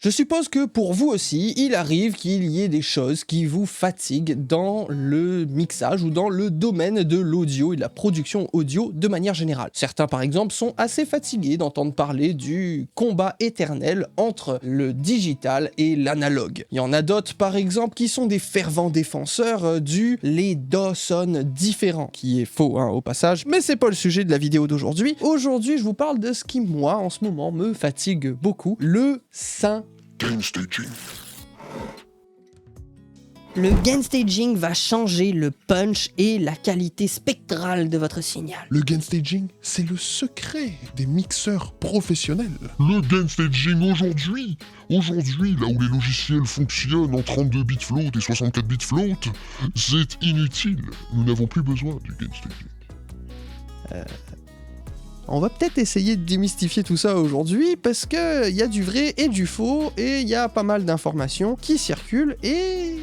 Je suppose que pour vous aussi, il arrive qu'il y ait des choses qui vous fatiguent dans le mixage ou dans le domaine de l'audio et de la production audio de manière générale. Certains par exemple sont assez fatigués d'entendre parler du combat éternel entre le digital et l'analogue. Il y en a d'autres par exemple qui sont des fervents défenseurs du « les DAW sonnent différents », qui est faux au passage, mais c'est pas le sujet de la vidéo d'aujourd'hui. Aujourd'hui je vous parle de ce qui moi en ce moment me fatigue beaucoup, le synthé. Gain staging. Le gain staging va changer le punch et la qualité spectrale de votre signal. Le gain staging, c'est le secret des mixeurs professionnels. Le gain staging aujourd'hui, là où les logiciels fonctionnent en 32 bits float et 64 bits float, c'est inutile. Nous n'avons plus besoin du gain staging. On va peut-être essayer de démystifier tout ça aujourd'hui parce qu'il y a du vrai et du faux et il y a pas mal d'informations qui circulent et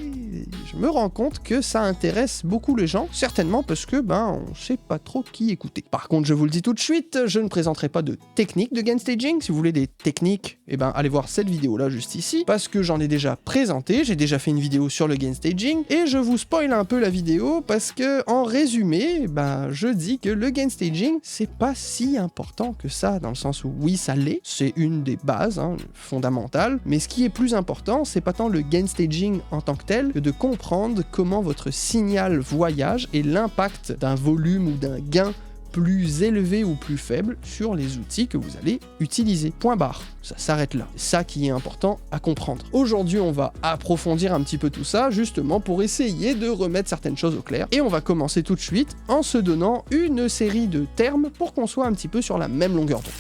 je me rends compte que ça intéresse beaucoup les gens, certainement parce que on sait pas trop qui écouter. Par contre, je vous le dis tout de suite, je ne présenterai pas de technique de gain staging. Si vous voulez des techniques, allez voir cette vidéo là juste ici parce que j'en ai déjà présenté, j'ai déjà fait une vidéo sur le gain staging et je vous spoil un peu la vidéo parce que en résumé, je dis que le gain staging c'est pas si important que ça, dans le sens où oui ça l'est, c'est une des bases fondamentales, mais ce qui est plus important c'est pas tant le gain staging en tant que tel que de comprendre comment votre signal voyage et l'impact d'un volume ou d'un gain plus élevé ou plus faible sur les outils que vous allez utiliser. Point barre. Ça s'arrête là. C'est ça qui est important à comprendre. Aujourd'hui, on va approfondir un petit peu tout ça, justement pour essayer de remettre certaines choses au clair. Et on va commencer tout de suite en se donnant une série de termes pour qu'on soit un petit peu sur la même longueur d'onde.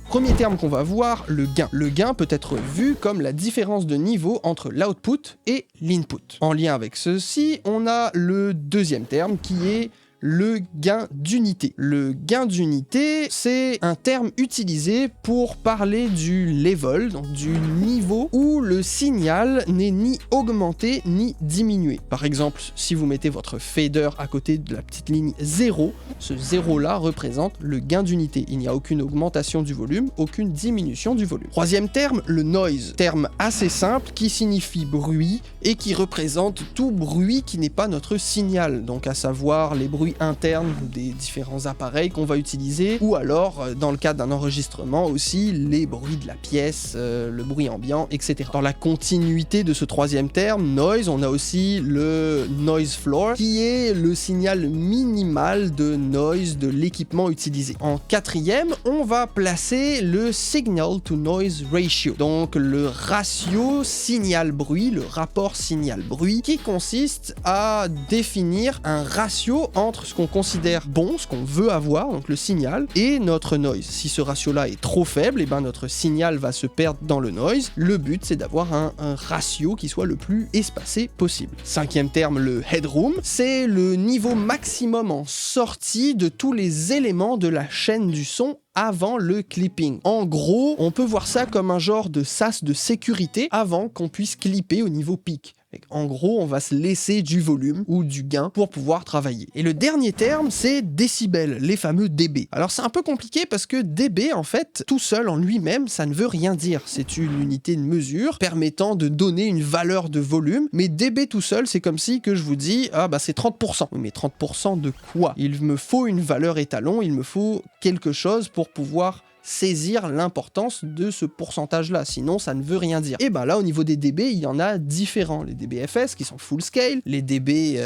Premier terme qu'on va voir, le gain. Le gain peut être vu comme la différence de niveau entre l'output et l'input. En lien avec ceci, on a le deuxième terme qui est le gain d'unité. Le gain d'unité, c'est un terme utilisé pour parler du level, donc du niveau où le signal n'est ni augmenté ni diminué. Par exemple, si vous mettez votre fader à côté de la petite ligne 0, ce 0 là représente le gain d'unité. Il n'y a aucune augmentation du volume, aucune diminution du volume. Troisième terme, le noise. Terme assez simple qui signifie bruit et qui représente tout bruit qui n'est pas notre signal, donc à savoir les bruits internes des différents appareils qu'on va utiliser, ou alors, dans le cadre d'un enregistrement aussi, les bruits de la pièce, le bruit ambiant, etc. Dans la continuité de ce troisième terme, noise, on a aussi le noise floor, qui est le signal minimal de noise de l'équipement utilisé. En quatrième, on va placer le signal to noise ratio, donc le ratio signal-bruit, le rapport signal-bruit, qui consiste à définir un ratio entre ce qu'on considère bon, ce qu'on veut avoir, donc le signal, et notre noise. Si ce ratio-là est trop faible, notre signal va se perdre dans le noise. Le but, c'est d'avoir un ratio qui soit le plus espacé possible. Cinquième terme, le headroom, c'est le niveau maximum en sortie de tous les éléments de la chaîne du son avant le clipping. En gros, on peut voir ça comme un genre de sas de sécurité avant qu'on puisse clipper au niveau peak. En gros, on va se laisser du volume ou du gain pour pouvoir travailler. Et le dernier terme, c'est décibels, les fameux dB. Alors c'est un peu compliqué parce que dB, en fait, tout seul en lui-même, ça ne veut rien dire. C'est une unité de mesure permettant de donner une valeur de volume, mais dB tout seul, c'est comme si que je vous dis, c'est 30%. Mais 30% de quoi? Il me faut une valeur étalon, il me faut quelque chose pour pouvoir saisir l'importance de ce pourcentage-là, sinon ça ne veut rien dire. Et là, au niveau des dB, il y en a différents. Les dBFS qui sont full scale, les dB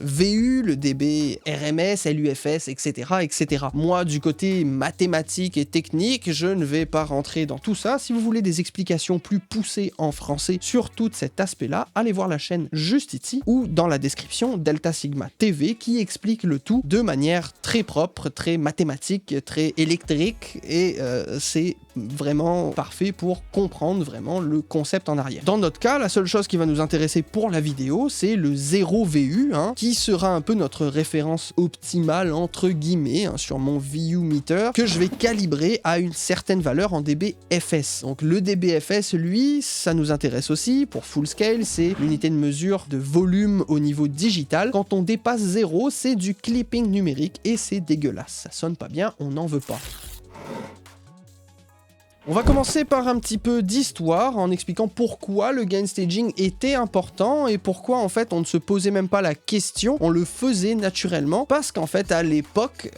VU, le dB RMS, LUFS, etc., etc. Moi, du côté mathématique et technique, je ne vais pas rentrer dans tout ça. Si vous voulez des explications plus poussées en français sur tout cet aspect-là, allez voir la chaîne juste ici ou dans la description Delta Sigma TV qui explique le tout de manière très propre, très mathématique, très électrique et c'est vraiment parfait pour comprendre vraiment le concept en arrière. Dans notre cas, la seule chose qui va nous intéresser pour la vidéo, c'est le 0 VU, qui sera un peu notre référence optimale entre guillemets sur mon VU meter, que je vais calibrer à une certaine valeur en dBFS. Donc le dBFS, lui, ça nous intéresse aussi pour full scale, c'est l'unité de mesure de volume au niveau digital. Quand on dépasse 0, c'est du clipping numérique et c'est dégueulasse. Ça sonne pas bien, on n'en veut pas. On va commencer par un petit peu d'histoire en expliquant pourquoi le gain staging était important et pourquoi en fait on ne se posait même pas la question, on le faisait naturellement parce qu'en fait à l'époque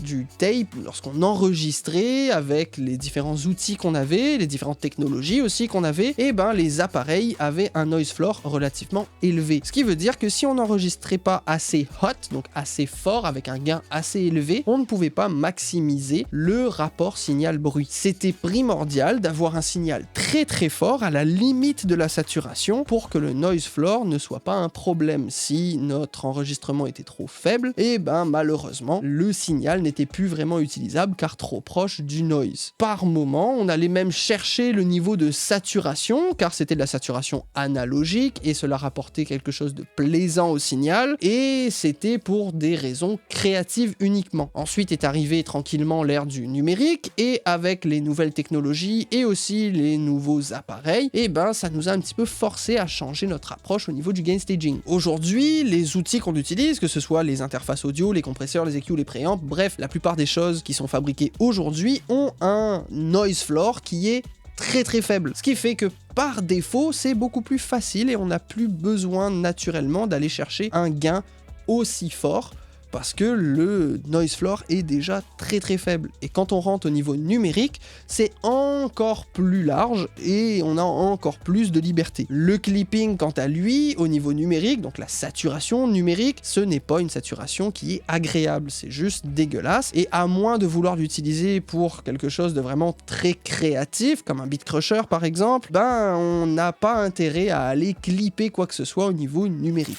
du tape, lorsqu'on enregistrait avec les différents outils qu'on avait, les différentes technologies aussi qu'on avait, et ben les appareils avaient un noise floor relativement élevé. Ce qui veut dire que si on n'enregistrait pas assez hot, donc assez fort avec un gain assez élevé, on ne pouvait pas maximiser le rapport signal-bruit. C'était primordial d'avoir un signal très très fort à la limite de la saturation pour que le noise floor ne soit pas un problème. Si notre enregistrement était trop faible, et ben malheureusement le signal n'était plus vraiment utilisable car trop proche du noise. Par moment, on allait même chercher le niveau de saturation car c'était de la saturation analogique et cela rapportait quelque chose de plaisant au signal et c'était pour des raisons créatives uniquement. Ensuite est arrivé tranquillement l'ère du numérique et avec les nouvelles technologies et aussi les nouveaux appareils, et ben ça nous a un petit peu forcé à changer notre approche au niveau du gain staging. Aujourd'hui, les outils qu'on utilise, que ce soit les interfaces audio, les compresseurs, les EQ, les préamps, bref, la plupart des choses qui sont fabriquées aujourd'hui ont un noise floor qui est très très faible. Ce qui fait que par défaut, c'est beaucoup plus facile et on n'a plus besoin naturellement d'aller chercher un gain aussi fort parce que le noise floor est déjà très très faible. Et quand on rentre au niveau numérique, c'est encore plus large et on a encore plus de liberté. Le clipping, quant à lui, au niveau numérique, donc la saturation numérique, ce n'est pas une saturation qui est agréable, c'est juste dégueulasse. Et à moins de vouloir l'utiliser pour quelque chose de vraiment très créatif, comme un beat crusher par exemple, ben on n'a pas intérêt à aller clipper quoi que ce soit au niveau numérique.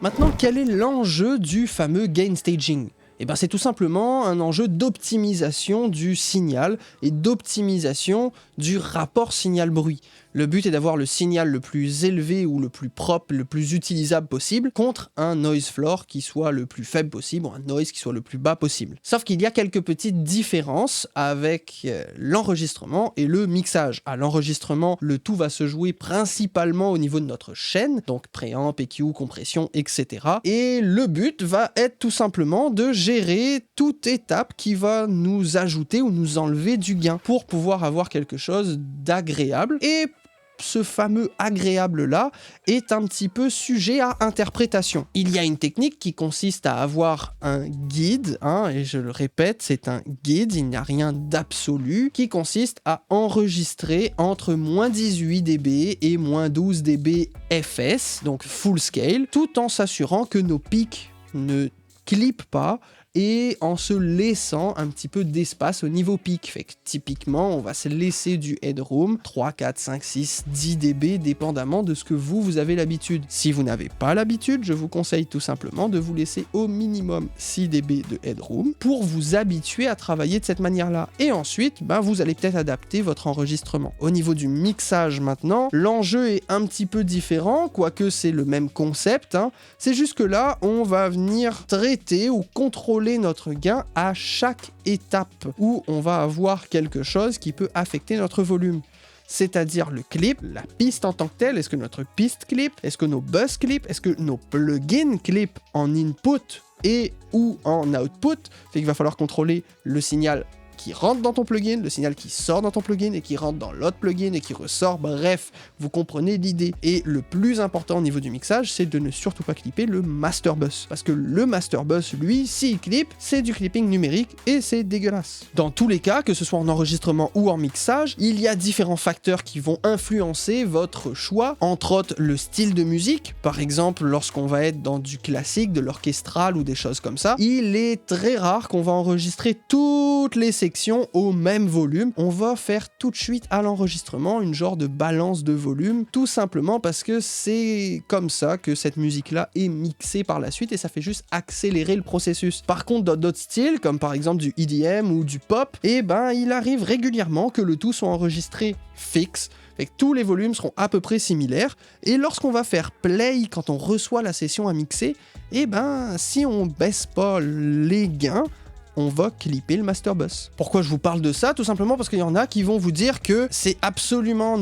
Maintenant, quel est l'enjeu du fameux gain staging ? Eh ben, c'est tout simplement un enjeu d'optimisation du signal et d'optimisation du rapport signal-bruit. Le but est d'avoir le signal le plus élevé ou le plus propre, le plus utilisable possible contre un noise floor qui soit le plus faible possible ou un noise qui soit le plus bas possible. Sauf qu'il y a quelques petites différences avec l'enregistrement et le mixage. À l'enregistrement, le tout va se jouer principalement au niveau de notre chaîne, donc préamp, EQ, compression, etc. Et le but va être tout simplement de gérer toute étape qui va nous ajouter ou nous enlever du gain pour pouvoir avoir quelque chose d'agréable. Et ce fameux agréable-là est un petit peu sujet à interprétation. Il y a une technique qui consiste à avoir un guide, et je le répète, c'est un guide, il n'y a rien d'absolu, qui consiste à enregistrer entre moins 18 dB et moins 12 dB FS, donc full scale, tout en s'assurant que nos pics ne clippent pas et en se laissant un petit peu d'espace au niveau pic. Fait que typiquement, on va se laisser du headroom 3, 4, 5, 6, 10 dB dépendamment de ce que vous avez l'habitude. Si vous n'avez pas l'habitude, je vous conseille tout simplement de vous laisser au minimum 6 dB de headroom pour vous habituer à travailler de cette manière-là. Et ensuite, vous allez peut-être adapter votre enregistrement. Au niveau du mixage maintenant, l'enjeu est un petit peu différent, quoique c'est le même concept. C'est juste que là, on va venir traiter ou contrôler notre gain à chaque étape où on va avoir quelque chose qui peut affecter notre volume. C'est-à-dire le clip, la piste en tant que telle, est-ce que notre piste clip, est-ce que nos bus clip, est-ce que nos plugins clip en input et ou en output, fait qu'il va falloir contrôler le signal qui rentre dans ton plugin, le signal qui sort dans ton plugin et qui rentre dans l'autre plugin et qui ressort, bref, vous comprenez l'idée. Et le plus important au niveau du mixage, c'est de ne surtout pas clipper le master bus. Parce que le master bus, lui, s'il clip, c'est du clipping numérique et c'est dégueulasse. Dans tous les cas, que ce soit en enregistrement ou en mixage, il y a différents facteurs qui vont influencer votre choix, entre autres le style de musique. Par exemple, lorsqu'on va être dans du classique, de l'orchestral ou des choses comme ça, il est très rare qu'on va enregistrer toutes les sections au même volume. On va faire tout de suite à l'enregistrement une genre de balance de volume, tout simplement parce que c'est comme ça que cette musique-là est mixée par la suite et ça fait juste accélérer le processus. Par contre, dans d'autres styles, comme par exemple du EDM ou du pop, il arrive régulièrement que le tout soit enregistré fixe, et que tous les volumes seront à peu près similaires, et lorsqu'on va faire play, quand on reçoit la session à mixer, si on baisse pas les gains, on va clipper le master bus. Pourquoi je vous parle de ça ? Tout simplement parce qu'il y en a qui vont vous dire que c'est absolument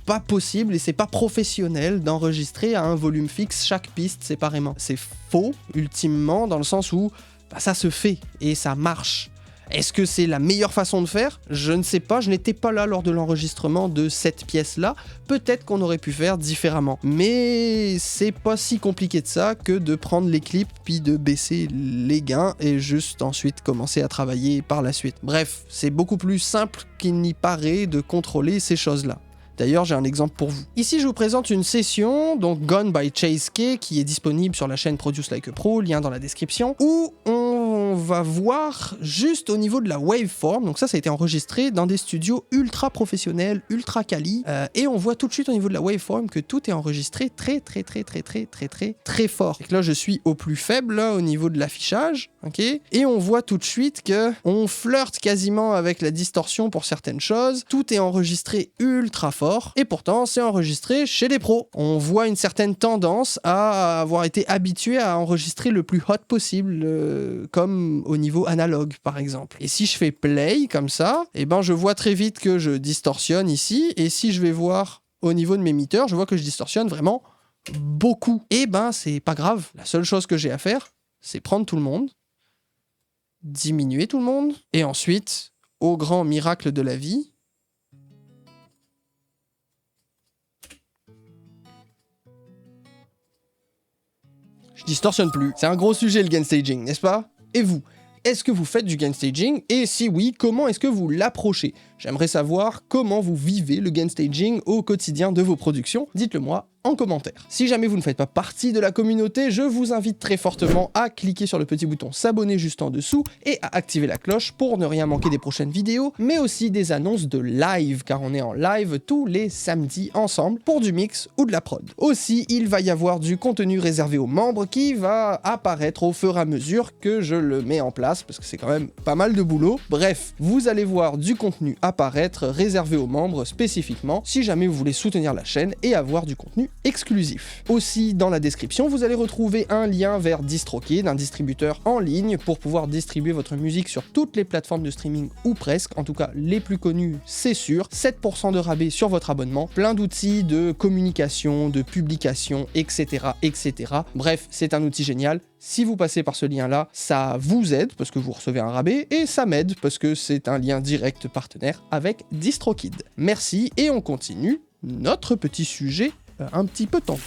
pas possible et c'est pas professionnel d'enregistrer à un volume fixe chaque piste séparément. C'est faux, ultimement, dans le sens où ça se fait et ça marche. Est-ce que c'est la meilleure façon de faire? Je ne sais pas, je n'étais pas là lors de l'enregistrement de cette pièce-là. Peut-être qu'on aurait pu faire différemment. Mais c'est pas si compliqué de ça que de prendre les clips puis de baisser les gains et juste ensuite commencer à travailler par la suite. Bref, c'est beaucoup plus simple qu'il n'y paraît de contrôler ces choses-là. D'ailleurs, j'ai un exemple pour vous. Ici, je vous présente une session, donc Gone by Chase K, qui est disponible sur la chaîne Produce Like a Pro, lien dans la description, où on va voir juste au niveau de la waveform, donc ça a été enregistré dans des studios ultra professionnels, ultra quali, et on voit tout de suite au niveau de la waveform que tout est enregistré très fort. Et que là, je suis au plus faible, là, au niveau de l'affichage, ok, et on voit tout de suite que on flirte quasiment avec la distorsion pour certaines choses, tout est enregistré ultra fort, et pourtant c'est enregistré chez les pros. On voit une certaine tendance à avoir été habitué à enregistrer le plus hot possible, comme au niveau analogue par exemple. Et si je fais play comme ça, et ben je vois très vite que je distorsionne ici, et si je vais voir au niveau de mes émetteurs, je vois que je distorsionne vraiment beaucoup. Et ben c'est pas grave, la seule chose que j'ai à faire, c'est prendre tout le monde, diminuer tout le monde, et ensuite, au grand miracle de la vie, je distorsionne plus. C'est un gros sujet le gain staging, n'est-ce pas? Et vous? Est-ce que vous faites du gain staging? Et si oui, comment est-ce que vous l'approchez? J'aimerais savoir comment vous vivez le gain staging au quotidien de vos productions. Dites-le moi en commentaire. Si jamais vous ne faites pas partie de la communauté, je vous invite très fortement à cliquer sur le petit bouton s'abonner juste en dessous et à activer la cloche pour ne rien manquer des prochaines vidéos, mais aussi des annonces de live, car on est en live tous les samedis ensemble pour du mix ou de la prod. Aussi, il va y avoir du contenu réservé aux membres qui va apparaître au fur et à mesure que je le mets en place, parce que c'est quand même pas mal de boulot. Bref, vous allez voir du contenu apparaître réservé aux membres spécifiquement, si jamais vous voulez soutenir la chaîne et avoir du contenu exclusif. Aussi, dans la description, vous allez retrouver un lien vers DistroKid, un distributeur en ligne pour pouvoir distribuer votre musique sur toutes les plateformes de streaming ou presque, en tout cas les plus connues, c'est sûr, 7% de rabais sur votre abonnement, plein d'outils de communication, de publication, etc., etc. Bref, c'est un outil génial. Si vous passez par ce lien-là, ça vous aide parce que vous recevez un rabais et ça m'aide parce que c'est un lien direct partenaire avec DistroKid. Merci et on continue notre petit sujet un petit peu tentant.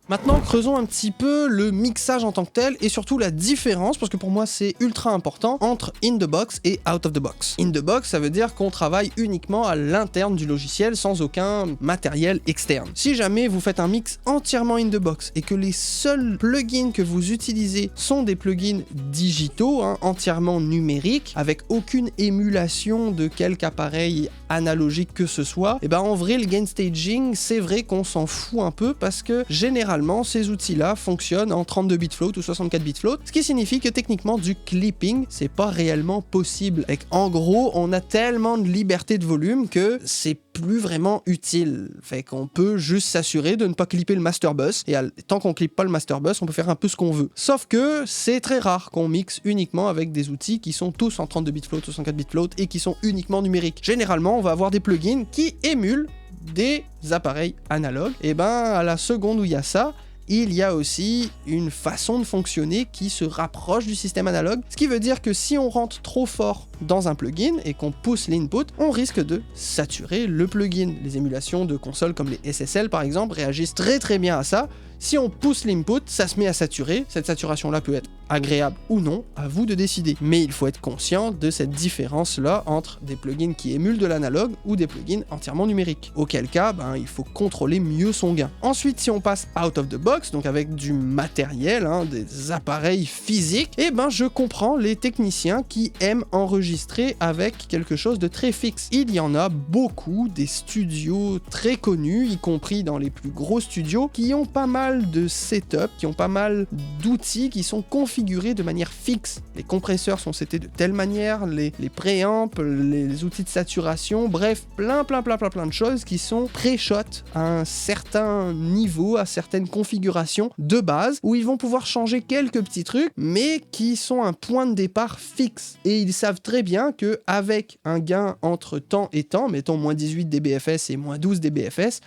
Maintenant, creusons un petit peu le mixage en tant que tel et surtout la différence, parce que pour moi c'est ultra important, entre in the box et out of the box. In the box, ça veut dire qu'on travaille uniquement à l'interne du logiciel sans aucun matériel externe. Si jamais vous faites un mix entièrement in the box et que les seuls plugins que vous utilisez sont des plugins digitaux, entièrement numériques, avec aucune émulation de quelque appareil analogique que ce soit, et ben en vrai le gain staging, c'est vrai qu'on s'en fout un peu parce que généralement ces outils-là fonctionnent en 32 bits float ou 64 bits float, ce qui signifie que techniquement du clipping, c'est pas réellement possible. Et en gros, on a tellement de liberté de volume que c'est plus vraiment utile. Fait qu'on peut juste s'assurer de ne pas clipper le master bus, et tant qu'on clippe pas le master bus, on peut faire un peu ce qu'on veut. Sauf que c'est très rare qu'on mixe uniquement avec des outils qui sont tous en 32 bits float, 64 bits float et qui sont uniquement numériques. Généralement, on va avoir des plugins qui émulent des appareils analogues. Et ben à la seconde où il y a ça, il y a aussi une façon de fonctionner qui se rapproche du système analogue, ce qui veut dire que si on rentre trop fort dans un plugin et qu'on pousse l'input, on risque de saturer le plugin. Les émulations de consoles comme les SSL par exemple réagissent très bien à ça. Si on pousse l'input, ça se met à saturer. Cette saturation-là peut être agréable ou non, à vous de décider. Mais il faut être conscient de cette différence-là entre des plugins qui émulent de l'analogue ou des plugins entièrement numériques. Auquel cas, il faut contrôler mieux son gain. Ensuite, si on passe out of the box, donc avec du matériel, des appareils physiques, je comprends les techniciens qui aiment enregistrer avec quelque chose de très fixe. Il y en a beaucoup, des studios très connus, y compris dans les plus gros studios, qui ont pas mal de setup, qui ont pas mal d'outils qui sont configurés de manière fixe. Les compresseurs sont setés de telle manière, les préamps, les outils de saturation, bref, plein de choses qui sont pré-shot à un certain niveau, à certaines configurations de base, où ils vont pouvoir changer quelques petits trucs, mais qui sont un point de départ fixe. Et ils savent très bien que avec un gain entre temps et temps, mettons moins 18 dBFS et moins 12 dBFS,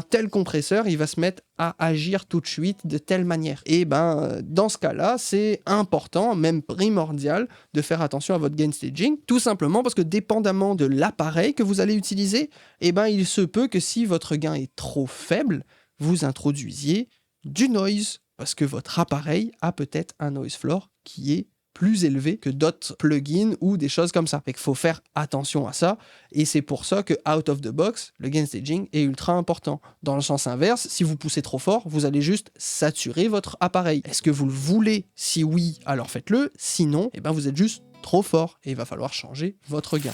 tel compresseur, il va se mettre à agir tout de suite de telle manière. Et dans ce cas-là, c'est important, même primordial, de faire attention à votre gain staging, tout simplement parce que dépendamment de l'appareil que vous allez utiliser, il se peut que si votre gain est trop faible, vous introduisiez du noise, parce que votre appareil a peut-être un noise floor qui est plus élevé que d'autres plugins ou des choses comme ça. Fait qu'il faut faire attention à ça, et c'est pour ça que out of the box, le gain staging est ultra important. Dans le sens inverse, si vous poussez trop fort, vous allez juste saturer votre appareil. Est-ce que vous le voulez? Si oui, alors faites-le. Sinon, vous êtes juste trop fort et il va falloir changer votre gain.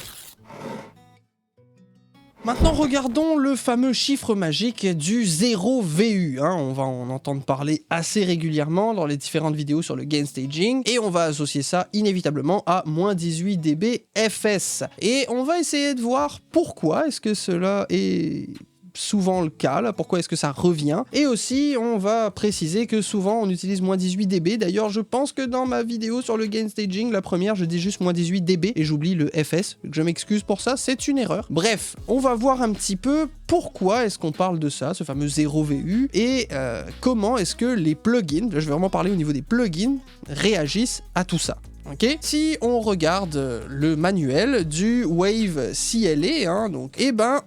Maintenant, regardons le fameux chiffre magique du 0 VU. On va en entendre parler assez régulièrement dans les différentes vidéos sur le gain staging, et on va associer ça inévitablement à moins 18 dB FS. Et on va essayer de voir pourquoi est-ce que cela est souvent le cas, là, pourquoi est-ce que ça revient. Et aussi, on va préciser que souvent on utilise moins 18 dB. D'ailleurs, je pense que dans ma vidéo sur le gain staging, la première, je dis juste moins 18 dB et j'oublie le FS. Je m'excuse pour ça, c'est une erreur. Bref, on va voir un petit peu pourquoi est-ce qu'on parle de ça, ce fameux 0 VU, et comment est-ce que les plugins, là, je vais vraiment parler au niveau des plugins, réagissent à tout ça. Okay. Si on regarde le manuel du Wave CLA,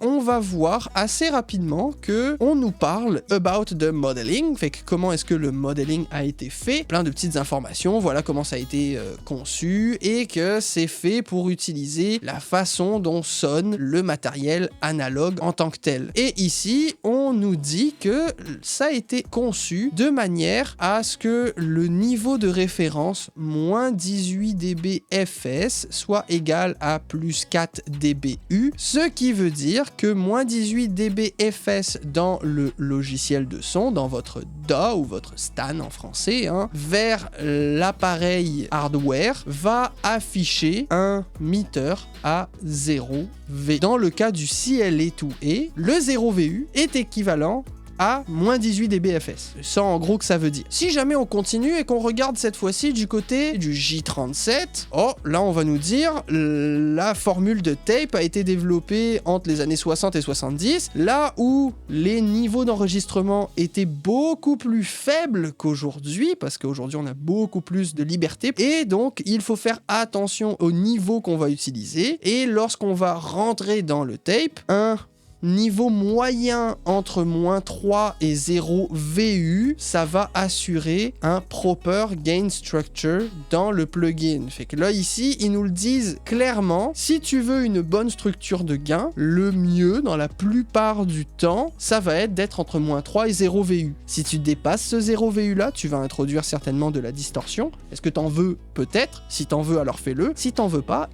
on va voir assez rapidement que on nous parle about the modeling, fait que comment est-ce que le modeling a été fait, plein de petites informations, voilà comment ça a été conçu, et que c'est fait pour utiliser la façon dont sonne le matériel analogue en tant que tel. Et ici, on nous dit que ça a été conçu de manière à ce que le niveau de référence moins 18 dB FS soit égal à plus 4 dBU, ce qui veut dire que moins 18 dB FS dans le logiciel de son, dans votre DAW ou votre Stan en français, vers l'appareil hardware, va afficher un meter à 0 V. Dans le cas du CLA2A, le 0 VU est équivalent à moins 18 dB FS. C'est ça en gros que ça veut dire. Si jamais on continue et qu'on regarde cette fois-ci du côté du J37, là on va nous dire la formule de tape a été développée entre les années 60 et 70, là où les niveaux d'enregistrement étaient beaucoup plus faibles qu'aujourd'hui, parce qu'aujourd'hui on a beaucoup plus de liberté, et donc il faut faire attention au niveau qu'on va utiliser, et lorsqu'on va rentrer dans le tape, un niveau moyen entre moins 3 et 0 VU, ça va assurer un proper gain structure dans le plugin. Fait que là, ici, ils nous le disent clairement, si tu veux une bonne structure de gain, le mieux, dans la plupart du temps, ça va être d'être entre moins 3 et 0 VU. Si tu dépasses ce 0 VU là, tu vas introduire certainement de la distorsion. Est-ce que t'en veux? Peut-être. Si t'en veux, alors fais-le. Si t'en veux pas,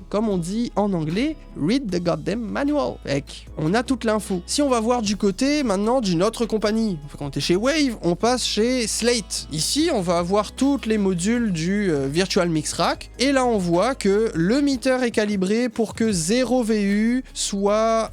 comme on dit en anglais, read the goddamn manual. On a toute l'info. Si on va voir du côté maintenant d'une autre compagnie, quand on était chez Wave, on passe chez Slate. Ici, on va avoir tous les modules du Virtual Mix Rack, et là on voit que le meter est calibré pour que 0 VU soit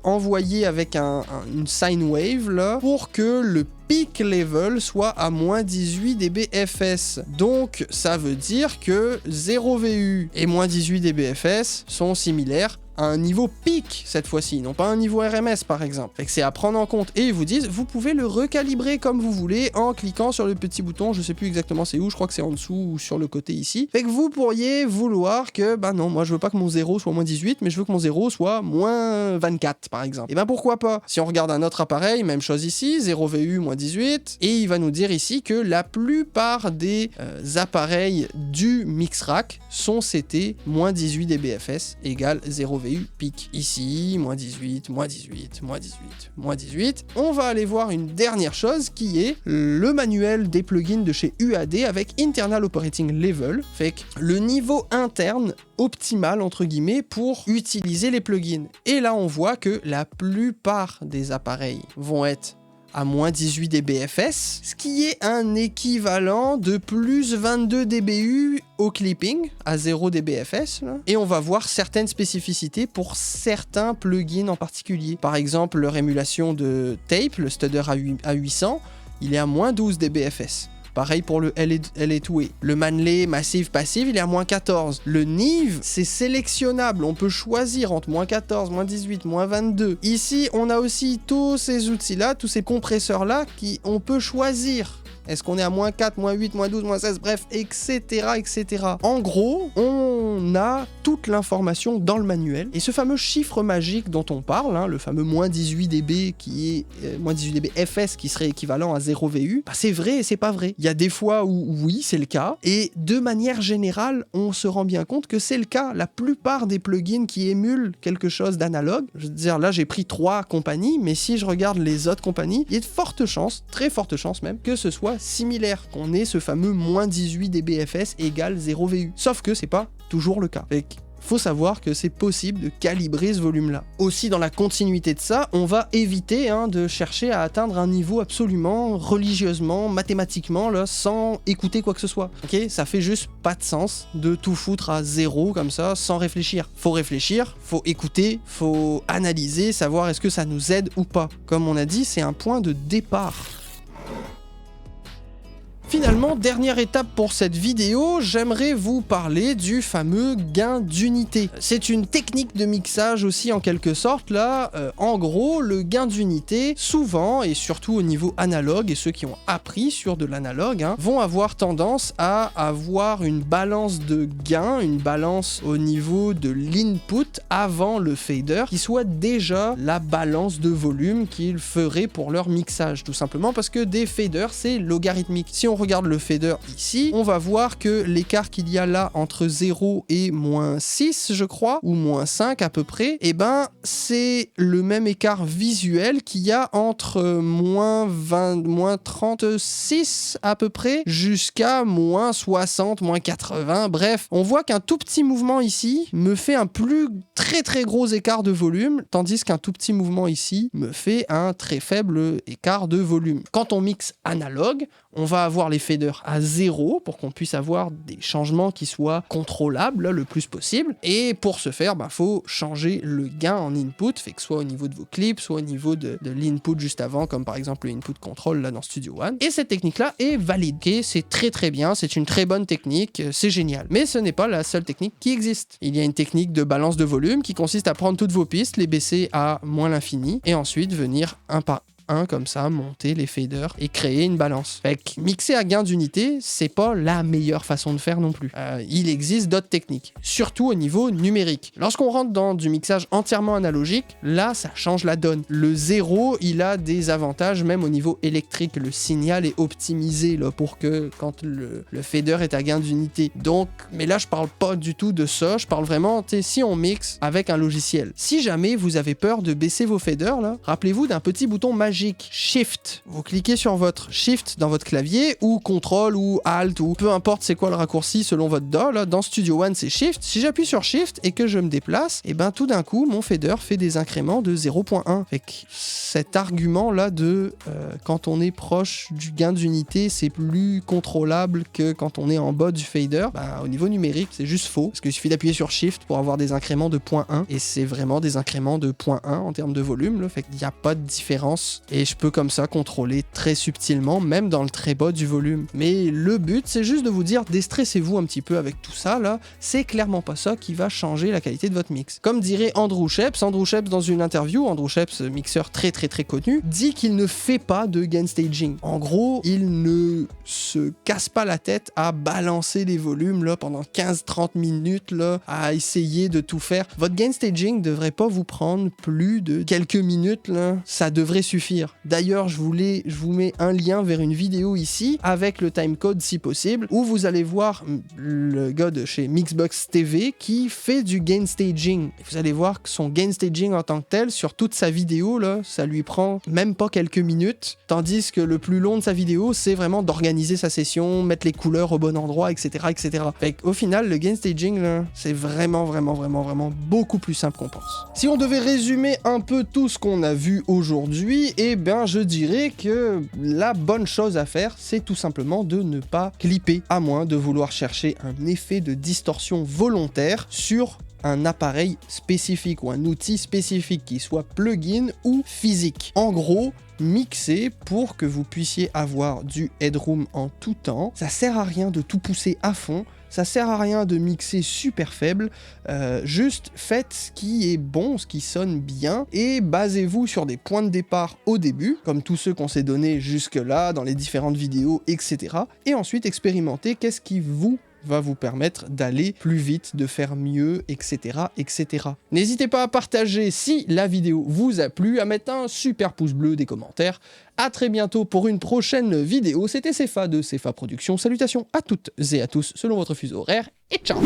envoyé avec une sine wave là, pour que le peak level soit à moins 18 dB FS. Donc ça veut dire que 0 VU et moins 18 dB FS sont similaires à un niveau pic cette fois-ci, non pas un niveau RMS par exemple. Fait que c'est à prendre en compte, et ils vous disent vous pouvez le recalibrer comme vous voulez en cliquant sur le petit bouton, je sais plus exactement c'est où, je crois que c'est en dessous ou sur le côté ici. Fait que vous pourriez vouloir que non, moi je veux pas que mon 0 soit moins 18, mais je veux que mon 0 soit moins 24 par exemple. Et pourquoi pas? Si on regarde un autre appareil, même chose ici, 0 VU moins 18, et il va nous dire ici que la plupart des appareils du Mix Rack sont CT moins 18 dBFS égale 0 VU pic. Ici, moins 18, moins 18, moins 18, moins 18. On va aller voir une dernière chose qui est le manuel des plugins de chez UAD avec Internal Operating Level, fait que le niveau interne optimal entre guillemets pour utiliser les plugins. Et là on voit que la plupart des appareils vont être à moins 18 dBFS, ce qui est un équivalent de plus 22 dBU au clipping, à 0 dBFS. Là. Et on va voir certaines spécificités pour certains plugins en particulier. Par exemple, leur émulation de tape, le Studer A800, il est à moins 12 dBFS. Pareil pour le LA2A. Le Manley Massive Passive, il est à moins 14. Le Neve, c'est sélectionnable. On peut choisir entre moins 14, moins 18, moins 22. Ici, on a aussi tous ces outils-là, tous ces compresseurs-là, on peut choisir. Est-ce qu'on est à moins 4, moins 8, moins 12, moins 16, bref, etc., etc. En gros, on a toute l'information dans le manuel. Et ce fameux chiffre magique dont on parle, hein, le fameux moins 18 dB qui est moins 18 dB FS qui serait équivalent à 0 VU, bah c'est vrai et c'est pas vrai. Il y a des fois où oui, c'est le cas. Et de manière générale, on se rend bien compte que c'est le cas. La plupart des plugins qui émulent quelque chose d'analogue, je veux dire, là j'ai pris 3 compagnies, mais si je regarde les autres compagnies, il y a de fortes chances, très fortes chances même, que ce soit similaire, qu'on ait ce fameux moins 18 dBFS égale 0 VU. Sauf que c'est pas toujours le cas. Faut savoir que c'est possible de calibrer ce volume-là. Aussi, dans la continuité de ça, on va éviter de chercher à atteindre un niveau absolument religieusement, mathématiquement, là, sans écouter quoi que ce soit. Ok, ça fait juste pas de sens de tout foutre à 0 comme ça, sans réfléchir. Faut réfléchir, faut écouter, faut analyser, savoir est-ce que ça nous aide ou pas. Comme on a dit, c'est un point de départ. Finalement, dernière étape pour cette vidéo, j'aimerais vous parler du fameux gain d'unité. C'est une technique de mixage aussi en quelque sorte là. En gros, le gain d'unité, souvent et surtout au niveau analogue, et ceux qui ont appris sur de l'analogue, vont avoir tendance à avoir une balance de gain, une balance au niveau de l'input avant le fader, qui soit déjà la balance de volume qu'ils feraient pour leur mixage. Tout simplement parce que des faders, c'est logarithmique. Si on regarde le fader ici, on va voir que l'écart qu'il y a là entre 0 et moins 6, je crois, ou moins 5 à peu près, et ben c'est le même écart visuel qu'il y a entre moins 20, moins 36 à peu près, jusqu'à moins 60, moins 80, bref. On voit qu'un tout petit mouvement ici me fait un très gros écart de volume, tandis qu'un tout petit mouvement ici me fait un très faible écart de volume. Quand on mixe analogue, on va avoir les faders à 0 pour qu'on puisse avoir des changements qui soient contrôlables le plus possible. Et pour ce faire, faut changer le gain en input, fait que soit au niveau de vos clips, soit au niveau de l'input juste avant, comme par exemple le input control là dans Studio One. Et cette technique-là est valide. Okay, c'est très bien, c'est une très bonne technique, c'est génial. Mais ce n'est pas la seule technique qui existe. Il y a une technique de balance de volume qui consiste à prendre toutes vos pistes, les baisser à moins l'infini, et ensuite venir un par un comme ça, monter les faders et créer une balance. Fait que mixer à gain d'unité, c'est pas la meilleure façon de faire non plus. Il existe d'autres techniques, surtout au niveau numérique. Lorsqu'on rentre dans du mixage entièrement analogique, là, ça change la donne. Le 0, il a des avantages même au niveau électrique. Le signal est optimisé là, pour que quand le fader est à gain d'unité. Donc, mais là, je parle pas du tout de ça. Je parle vraiment, si on mixe avec un logiciel. Si jamais vous avez peur de baisser vos faders, là, rappelez-vous d'un petit bouton magique. Shift. Vous cliquez sur votre Shift dans votre clavier ou CTRL ou Alt ou peu importe c'est quoi le raccourci selon votre DAW. Là, dans Studio One, c'est Shift. Si j'appuie sur Shift et que je me déplace, et ben tout d'un coup, mon fader fait des incréments de 0.1. Fait que cet argument-là de quand on est proche du gain d'unité, c'est plus contrôlable que quand on est en bas du fader, au niveau numérique, c'est juste faux. Parce qu'il suffit d'appuyer sur Shift pour avoir des incréments de 0.1 et c'est vraiment des incréments de 0.1 en termes de volume. Là. Fait qu'il n'y a pas de différence. Et je peux comme ça contrôler très subtilement, même dans le très bas du volume. Mais le but, c'est juste de vous dire, déstressez-vous un petit peu avec tout ça, là. C'est clairement pas ça qui va changer la qualité de votre mix. Comme dirait Andrew Sheps dans une interview, Andrew Sheps, mixeur très connu, dit qu'il ne fait pas de gain staging. En gros, il ne se casse pas la tête à balancer les volumes là, pendant 15-30 minutes, là, à essayer de tout faire. Votre gain staging devrait pas vous prendre plus de quelques minutes, là. Ça devrait suffire. D'ailleurs, je vous mets un lien vers une vidéo ici avec le timecode si possible où vous allez voir le gars de chez Mixbox TV qui fait du gain staging. Et vous allez voir que son gain staging en tant que tel sur toute sa vidéo là, ça lui prend même pas quelques minutes, tandis que le plus long de sa vidéo, c'est vraiment d'organiser sa session, mettre les couleurs au bon endroit, etc. Fait qu'au final, le gain staging là, c'est vraiment beaucoup plus simple qu'on pense. Si on devait résumer un peu tout ce qu'on a vu aujourd'hui, eh bien je dirais que la bonne chose à faire, c'est tout simplement de ne pas clipper, à moins de vouloir chercher un effet de distorsion volontaire sur un appareil spécifique ou un outil spécifique qui soit plugin ou physique. En gros, mixer pour que vous puissiez avoir du headroom en tout temps. Ça sert à rien de tout pousser à fond. Ça sert à rien de mixer super faible, juste faites ce qui est bon, ce qui sonne bien, et basez-vous sur des points de départ au début, comme tous ceux qu'on s'est donnés jusque-là, dans les différentes vidéos, etc. Et ensuite expérimentez qu'est-ce qui va vous permettre d'aller plus vite, de faire mieux, etc. etc. N'hésitez pas à partager si la vidéo vous a plu, à mettre un super pouce bleu, des commentaires. À très bientôt pour une prochaine vidéo. C'était Cefa de Cefa Productions. Salutations à toutes et à tous selon votre fuseau horaire et ciao.